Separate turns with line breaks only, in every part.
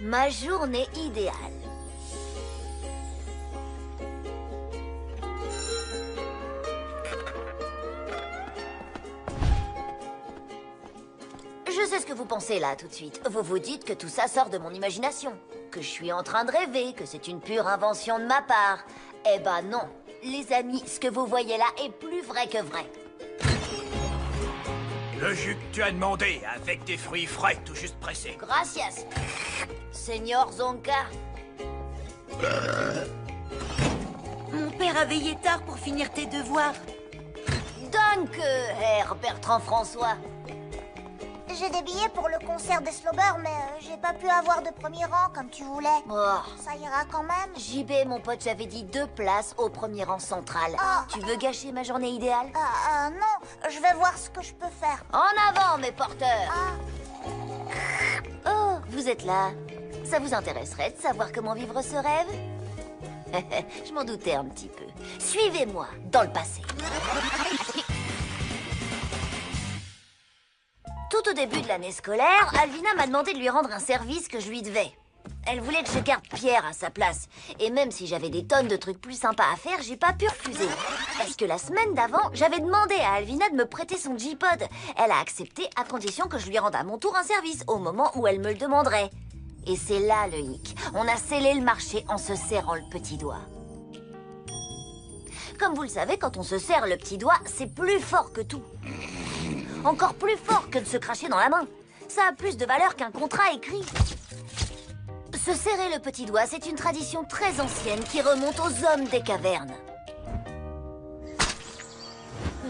Ma journée idéale. Je sais ce que vous pensez là tout de suite. Vous vous dites que tout ça sort de mon imagination, que je suis en train de rêver, que c'est une pure invention de ma part. Eh ben non, les amis, ce que vous voyez là est plus vrai que vrai.
Le jus que tu as demandé, avec des fruits frais tout juste pressés.
Gracias, Seigneur Zonka.
Mon père a veillé tard pour finir tes devoirs.
Danke, Herr Bertrand François.
J'ai des billets pour le concert des Slobers, mais j'ai pas pu avoir de premier rang comme tu voulais.
Oh.
Ça ira quand même.
JB, mon pote, j'avais dit 2 places au premier rang central.
Ah.
Tu veux gâcher ma journée idéale?
Non, je vais voir ce que je peux faire.
En avant, mes porteurs!
Ah,
Oh, vous êtes là. Ça vous intéresserait de savoir comment vivre ce rêve? Je m'en doutais un petit peu. Suivez-moi dans le passé. Tout au début de l'année scolaire, Alvina m'a demandé de lui rendre un service que je lui devais. Elle voulait que je garde Pierre à sa place. Et même si j'avais des tonnes de trucs plus sympas à faire, j'ai pas pu refuser. Parce que la semaine d'avant, j'avais demandé à Alvina de me prêter son J-Pod. Elle a accepté à condition que je lui rende à mon tour un service au moment où elle me le demanderait. Et c'est là le hic. On a scellé le marché en se serrant le petit doigt. Comme vous le savez, quand on se serre le petit doigt, c'est plus fort que tout. Encore plus fort que de se cracher dans la main. Ça a plus de valeur qu'un contrat écrit. Se serrer le petit doigt, c'est une tradition très ancienne qui remonte aux hommes des cavernes.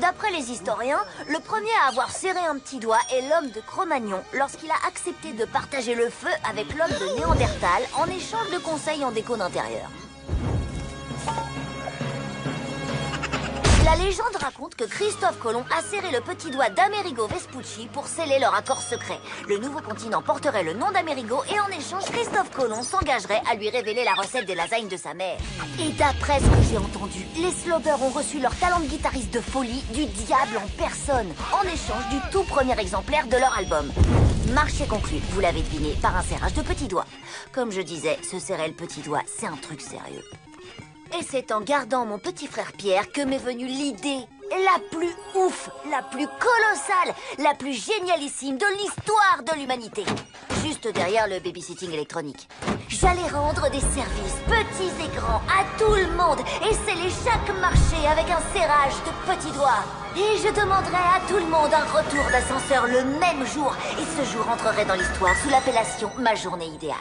D'après les historiens, le premier à avoir serré un petit doigt est l'homme de Cro-Magnon lorsqu'il a accepté de partager le feu avec l'homme de Néandertal en échange de conseils en déco d'intérieur. La légende raconte que Christophe Colomb a serré le petit doigt d'Amerigo Vespucci pour sceller leur accord secret. Le nouveau continent porterait le nom d'Amerigo et en échange, Christophe Colomb s'engagerait à lui révéler la recette des lasagnes de sa mère. Et d'après ce que j'ai entendu, les Slobers ont reçu leur talent de guitariste de folie du diable en personne, en échange du tout premier exemplaire de leur album. Marché conclu, vous l'avez deviné, par un serrage de petits doigts. Comme je disais, se serrer le petit doigt, c'est un truc sérieux. Et c'est en gardant mon petit frère Pierre que m'est venue l'idée la plus ouf, la plus colossale, la plus génialissime de l'histoire de l'humanité. Juste derrière le babysitting électronique. J'allais rendre des services, petits et grands, à tout le monde et sceller chaque marché avec un serrage de petits doigts. Et je demanderais à tout le monde un retour d'ascenseur le même jour. Et ce jour entrerait dans l'histoire sous l'appellation « Ma journée idéale ».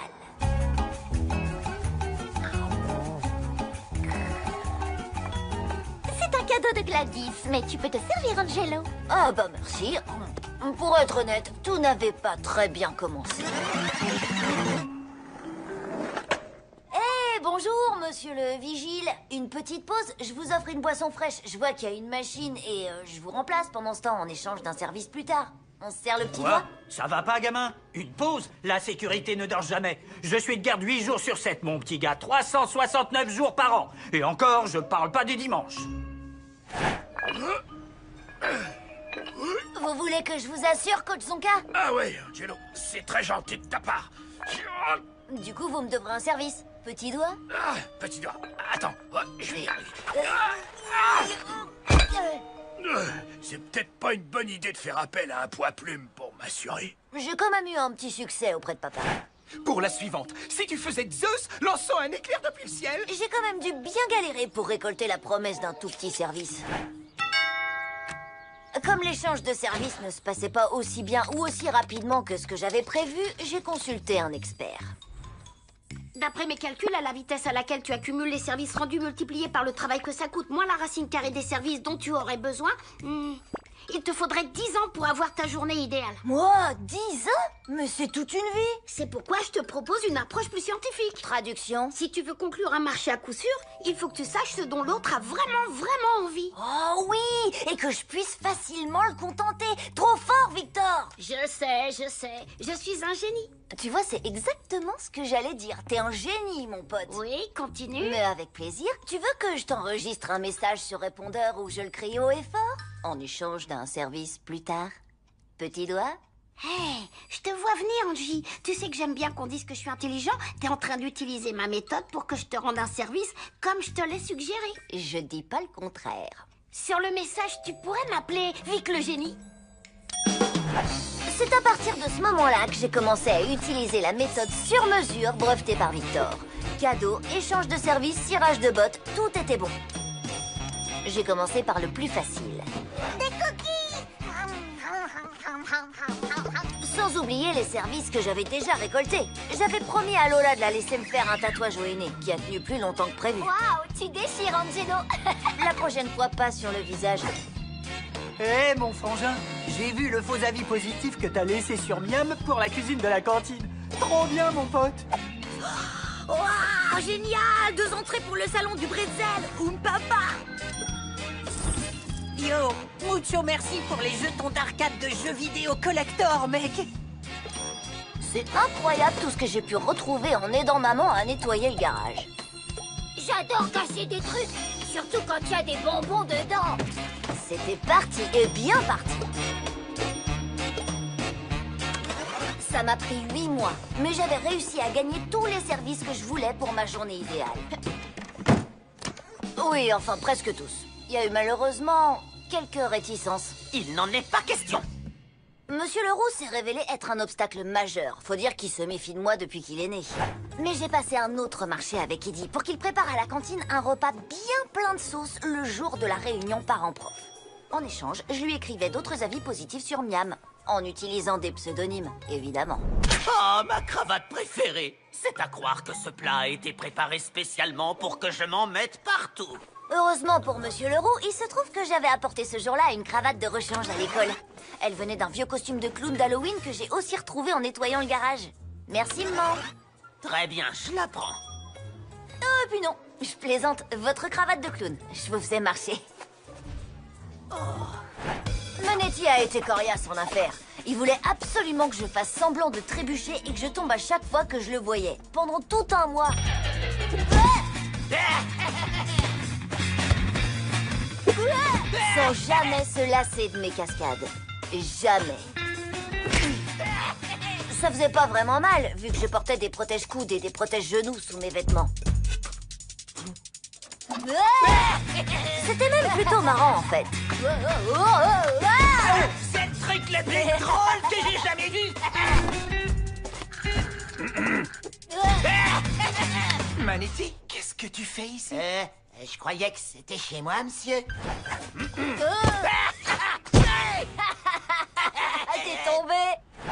Cadeau de Gladys, mais tu peux te servir, Angelo.
Ah bah merci. Pour être honnête, tout n'avait pas très bien commencé. Bonjour, monsieur le vigile. Une petite pause, je vous offre une boisson fraîche. Je vois qu'il y a une machine et je vous remplace pendant ce temps en échange d'un service plus tard. On se serre le petit doigt?
Ça va pas, gamin? Une pause? La sécurité ne dort jamais. Je suis de garde 8 jours sur 7, mon petit gars. 369 jours par an. Et encore, je parle pas des dimanches.
Vous voulez que je vous assure, coach Zonka?
Ah oui, Angelo, c'est très gentil de ta part.
Du coup, vous me devrez un service. Petit doigt?
Ah, petit doigt. Attends, je vais y arriver. C'est peut-être pas une bonne idée de faire appel à un poids-plume pour m'assurer.
J'ai quand même eu un petit succès auprès de papa.
Pour la suivante, si tu faisais Zeus lançant un éclair depuis le ciel...
J'ai quand même dû bien galérer pour récolter la promesse d'un tout petit service. Comme l'échange de services ne se passait pas aussi bien ou aussi rapidement que ce que j'avais prévu, j'ai consulté un expert.
D'après mes calculs, à la vitesse à laquelle tu accumules les services rendus multipliés par le travail que ça coûte, moins la racine carrée des services dont tu aurais besoin, il te faudrait 10 ans pour avoir ta journée idéale.
Moi, 10 ans? Mais c'est toute une vie.
C'est pourquoi je te propose une approche plus scientifique.
Traduction?
Si tu veux conclure un marché à coup sûr, il faut que tu saches ce dont l'autre a vraiment envie.
Oh oui, et que je puisse facilement le contenter. Trop fort, Victor.
Je sais, je suis un génie.
Tu vois, c'est exactement ce que j'allais dire. T'es un génie, mon pote.
Oui, continue.
Mais avec plaisir. Tu veux que je t'enregistre un message sur répondeur où je le crie haut et fort? En échange d'un service plus tard? Petit doigt?
Hé, je te vois venir, Angie. Tu sais que j'aime bien qu'on dise que je suis intelligent. T'es en train d'utiliser ma méthode pour que je te rende un service comme je te l'ai suggéré.
Je dis pas le contraire.
Sur le message, tu pourrais m'appeler Vic le génie?
C'est à partir de ce moment-là que j'ai commencé à utiliser la méthode sur mesure brevetée par Victor. Cadeaux, échange de services, cirage de bottes, tout était bon. J'ai commencé par le plus facile.
Des cookies!
Sans oublier les services que j'avais déjà récoltés. J'avais promis à Lola de la laisser me faire un tatouage au henné, qui a tenu plus longtemps que prévu.
Waouh, tu déchires, Angelo!
La prochaine fois, pas sur le visage.
Hé, mon frangin, j'ai vu le faux avis positif que t'as laissé sur Miam pour la cuisine de la cantine. Trop bien, mon pote.
Waouh, génial! 2 entrées pour le salon du bretzel. Papa.
Yo, mucho merci pour les jetons d'arcade de jeux vidéo collector, mec.
C'est incroyable tout ce que j'ai pu retrouver en aidant maman à nettoyer le garage.
J'adore cacher des trucs, surtout quand il y a des bonbons dedans.
C'était parti, et bien parti. Ça m'a pris 8 mois, mais j'avais réussi à gagner tous les services que je voulais pour ma journée idéale. Oui, enfin presque tous. Il y a eu malheureusement quelques réticences.
Il n'en est pas question.
Monsieur Leroux s'est révélé être un obstacle majeur. Faut dire qu'il se méfie de moi depuis qu'il est né. Mais j'ai passé un autre marché avec Eddie pour qu'il prépare à la cantine un repas bien plein de sauce le jour de la réunion parents-prof. En échange, je lui écrivais d'autres avis positifs sur Miam, en utilisant des pseudonymes, évidemment.
Oh, ma cravate préférée. C'est à croire que ce plat a été préparé spécialement pour que je m'en mette partout.
Heureusement pour Monsieur Leroux, il se trouve que j'avais apporté ce jour-là une cravate de rechange à l'école. Elle venait d'un vieux costume de clown d'Halloween que j'ai aussi retrouvé en nettoyant le garage. Merci, maman.
Très bien, je la prends.
Et puis non, je plaisante, votre cravate de clown. Je vous faisais marcher. Manetti a été coriace en affaire. Il voulait absolument que je fasse semblant de trébucher et que je tombe à chaque fois que je le voyais. Pendant tout un mois. Sans jamais se lasser de mes cascades. Jamais. Ça faisait pas vraiment mal, vu que je portais des protège-coudes et des protège-genoux sous mes vêtements. C'était même plutôt marrant, en fait.
C'est le truc le plus drôle que j'ai jamais vu.
Manetti, qu'est-ce que tu fais ici?
Je croyais que c'était chez moi, monsieur.
T'es tombé!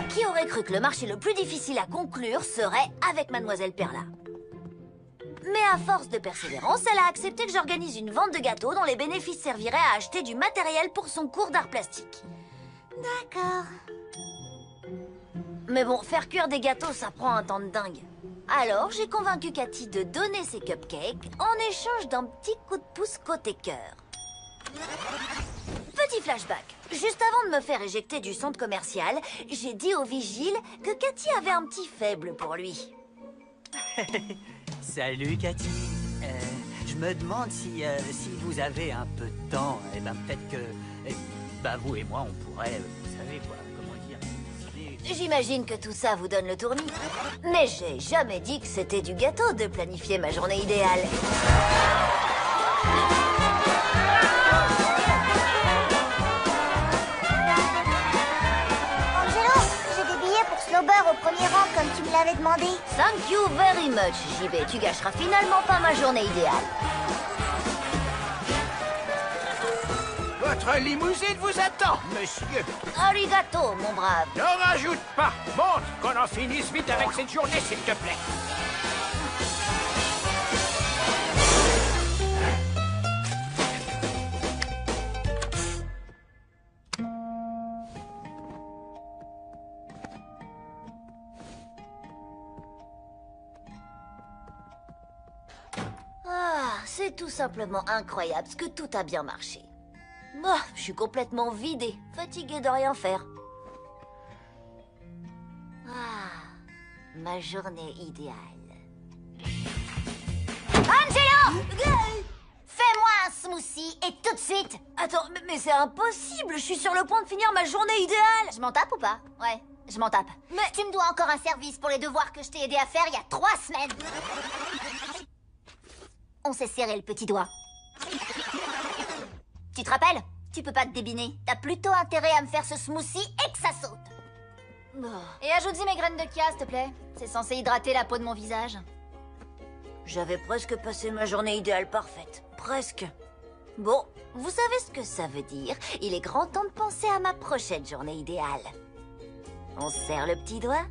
Qui aurait cru que le marché le plus difficile à conclure serait avec Mademoiselle Perla? Mais à force de persévérance, elle a accepté que j'organise une vente de gâteaux dont les bénéfices serviraient à acheter du matériel pour son cours d'art plastique.
D'accord.
Mais bon, faire cuire des gâteaux, ça prend un temps de dingue. Alors, j'ai convaincu Cathy de donner ses cupcakes en échange d'un petit coup de pouce côté cœur. Petit flashback. Juste avant de me faire éjecter du centre commercial, j'ai dit au vigile que Cathy avait un petit faible pour lui.
Salut, Cathy. Je me demande si vous avez un peu de temps. Eh ben, peut-être que vous et moi, on pourrait, vous savez quoi, comment dire...
J'imagine que tout ça vous donne le tournis. Mais j'ai jamais dit que c'était du gâteau de planifier ma journée idéale.
Angelo, j'ai des billets pour Slobber au premier rang comme tu me l'avais demandé.
Thank you very much, JB. Tu gâcheras finalement pas ma journée idéale.
Votre limousine vous attend, monsieur.
Arigato, mon brave.
Ne rajoute pas. Montre qu'on en finisse vite avec cette journée, s'il te plaît.
Ah, c'est tout simplement incroyable ce que tout a bien marché. Bah, je suis complètement vidée, fatiguée de rien faire. Ah, ma journée idéale.
Angelo! Fais-moi un smoothie et tout de suite.
Attends, mais c'est impossible, je suis sur le point de finir ma journée idéale.
Je m'en tape ou pas?
Ouais. Je m'en tape.
Mais tu me dois encore un service pour les devoirs que je t'ai aidé à faire il y a 3 semaines.
On s'est serré le petit doigt. Tu te rappelles? Tu peux pas te débiner. T'as plutôt intérêt à me faire ce smoothie et que ça saute. Et ajoute-y mes graines de chia, s'il te plaît. C'est censé hydrater la peau de mon visage. J'avais presque passé ma journée idéale parfaite. Presque. Bon, vous savez ce que ça veut dire. Il est grand temps de penser à ma prochaine journée idéale. On serre le petit doigt?